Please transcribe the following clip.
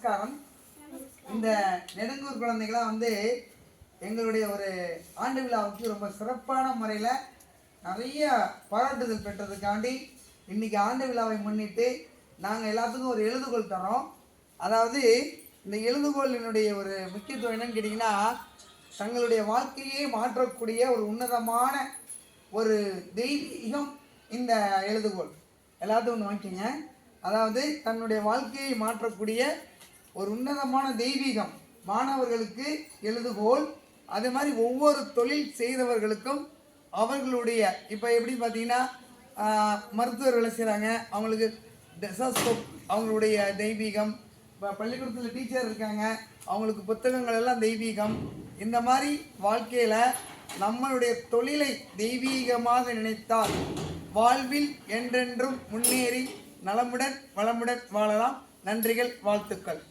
நமஸ்காரம். இந்த நெடுங்கூர் குழந்தைகளாம் எங்களுடைய ஒரு ஆண்டு விழாவுக்கு ரொம்ப சிறப்பான முறையில் நிறைய பாராட்டுதல் பெற்றதுக்காண்டி இன்னைக்கு ஆண்டு விழாவை முன்னிட்டு நாங்கள் எல்லாத்துக்கும் ஒரு எழுதுகோள் தரோம். அதாவது இந்த எழுதுகோளினுடைய ஒரு முக்கியத்துவம் என்னன்னு கேட்டிங்கன்னா, தங்களுடைய வாழ்க்கையே மாற்றக்கூடிய ஒரு உன்னதமான ஒரு தெய்வீகம் இந்த எழுதுகோள். எல்லாத்துக்கும் ஒன்று வாங்கிக்கோங்க. அதாவது தன்னுடைய வாழ்க்கையை மாற்றக்கூடிய ஒரு உன்னதமான தெய்வீகம் மாணவர்களுக்கு எழுதுகோள். அதே மாதிரி ஒவ்வொரு தொழில் செய்தவர்களுக்கும் அவர்களுடைய இப்போ எப்படி பார்த்தீங்கன்னா மருத்துவர் வேலை செய்கிறாங்க, அவங்களுக்கு டெசாஸ்கோப் அவங்களுடைய தெய்வீகம். இப்போ பள்ளிக்கூடத்தில் டீச்சர் இருக்காங்க, அவங்களுக்கு புத்தகங்கள் எல்லாம் தெய்வீகம். இந்த மாதிரி வாழ்க்கையில் நம்மளுடைய தொழிலை தெய்வீகமாக நினைத்தால் வாழ்வில் என்றென்றும் முன்னேறி நலமுடன் வளமுடன் வாழலாம். நன்றிகள், வாழ்த்துக்கள்.